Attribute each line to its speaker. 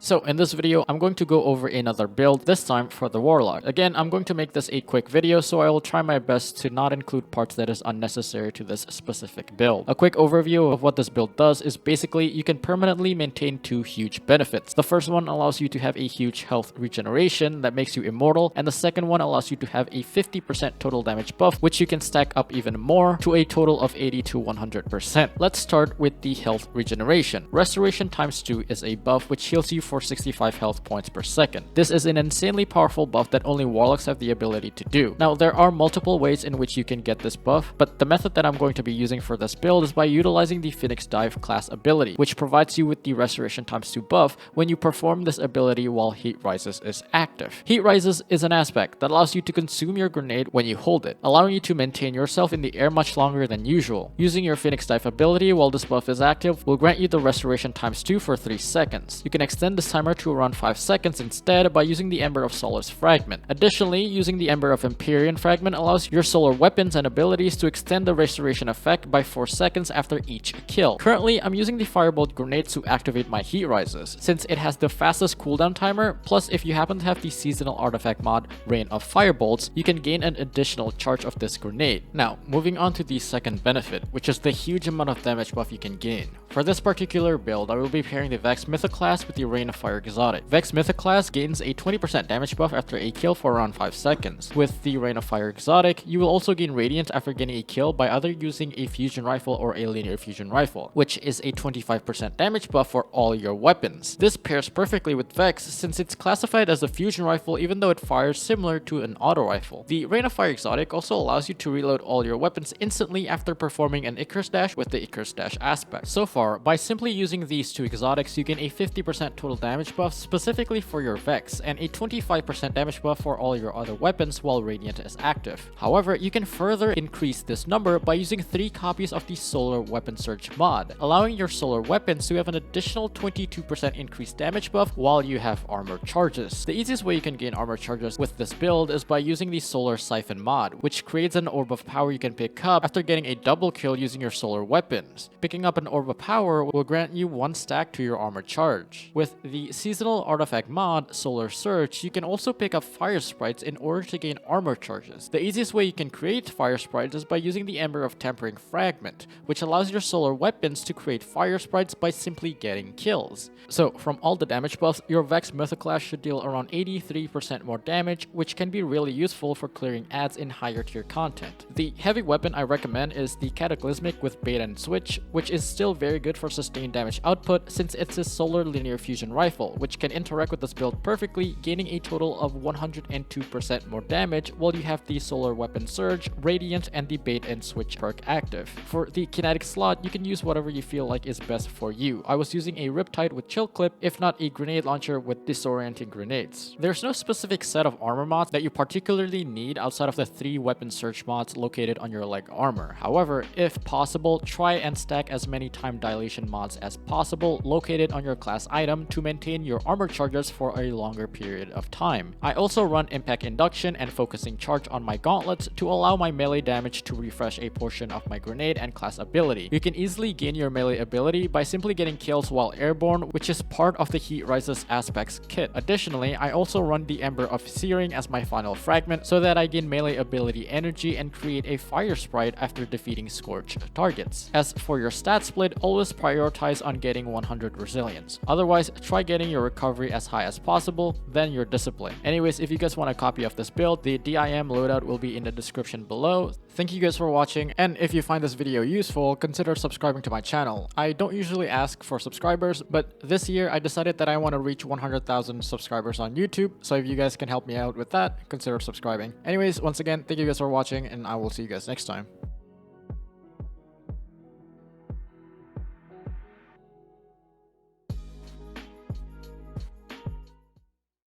Speaker 1: So in this video, I'm going to go over another build, this time for the Warlock. Again, I'm going to make this a quick video, so I will try my best to not include parts that is unnecessary to this specific build. A quick overview of what this build does is basically you can permanently maintain two huge benefits. The first one allows you to have a huge health regeneration that makes you immortal, and the second one allows you to have a 50% total damage buff, which you can stack up even more to a total of 80 to 100%. Let's start with the health regeneration. Restoration times 2 is a buff which heals you for 65 health points per second. This is an insanely powerful buff that only Warlocks have the ability to do. Now, there are multiple ways in which you can get this buff, but the method that I'm going to be using for this build is by utilizing the Phoenix Dive class ability, which provides you with the Restoration times 2 buff when you perform this ability while Heat Rises is active. Heat Rises is an aspect that allows you to consume your grenade when you hold it, allowing you to maintain yourself in the air much longer than usual. Using your Phoenix Dive ability while this buff is active will grant you the Restoration times 2 for 3 seconds. You can extend this timer to around 5 seconds instead by using the Ember of SOLACE fragment. Additionally, using the Ember of EMPYREAN fragment allows your solar weapons and abilities to extend the restoration effect by 4 seconds after each kill. Currently, I'm using the Firebolt grenades to activate my Heat Rises, since it has the fastest cooldown timer, plus if you happen to have the seasonal artifact mod Rain of Firebolts, you can gain an additional charge of this grenade. Now, moving on to the second benefit, which is the huge amount of damage buff you can gain. For this particular build, I will be pairing the Vex Mythic class with the Rain of Fire exotic. Vex Mythic class gains a 20% damage buff after a kill for around 5 seconds. With the Rain of Fire exotic, you will also gain Radiant after getting a kill by either using a fusion rifle or a linear fusion rifle, which is a 25% damage buff for all your weapons. This pairs perfectly with Vex since it's classified as a fusion rifle even though it fires similar to an auto rifle. The Rain of Fire exotic also allows you to reload all your weapons instantly after performing an Icarus dash with the Icarus dash aspect. So far, by simply using these two exotics, you gain a 50% total damage buff specifically for your Vex, and a 25% damage buff for all your other weapons while Radiant is active. However, you can further increase this number by using 3 copies of the Solar Weapon Surge mod, allowing your solar weapons to have an additional 22% increased damage buff while you have armor charges. The easiest way you can gain armor charges with this build is by using the Solar Siphon mod, which creates an orb of power you can pick up after getting a double kill using your solar weapons. Picking up an orb of power will grant you 1 stack to your armor charge. With the seasonal artifact mod, Solar Surge, you can also pick up fire sprites in order to gain armor charges. The easiest way you can create fire sprites is by using the Ember of Tempering fragment, which allows your solar weapons to create fire sprites by simply getting kills. So from all the damage buffs, your Vex Mythic class should deal around 83% more damage, which can be really useful for clearing ads in higher tier content. The heavy weapon I recommend is the Cataclysmic with Bait and Switch, which is still very good for sustained damage output since it's a solar linear fusion rifle, which can interact with this build perfectly, gaining a total of 102% more damage while you have the Solar Weapon Surge, Radiant, and the Bait and Switch perk active. For the kinetic slot, you can use whatever you feel like is best for you. I was using a Riptide with Chill Clip, if not a grenade launcher with disorienting grenades. There's no specific set of armor mods that you particularly need outside of the 3 weapon search mods located on your leg armor. However, if possible, try and stack as many time dilation mods as possible located on your class item to maintain your armor charges for a longer period of time. I also run Impact Induction and Focusing Charge on my gauntlets to allow my melee damage to refresh a portion of my grenade and class ability. You can easily gain your melee ability by simply getting kills while airborne, which is part of the Heat Rises aspects kit. Additionally, I also run the Ember of Searing as my final fragment so that I gain melee ability energy and create a fire sprite after defeating scorched targets. As for your stat split, always prioritize on getting 100 resilience. Otherwise, try getting your recovery as high as possible, then your discipline. Anyways, if you guys want a copy of this build, the DIM loadout will be in the description below. Thank you guys for watching, and if you find this video useful, consider subscribing to my channel. I don't usually ask for subscribers, but this year I decided that I want to reach 100,000 subscribers on YouTube, so if you guys can help me out with that, consider subscribing. Anyways, once again, thank you guys for watching, and I will see you guys next time.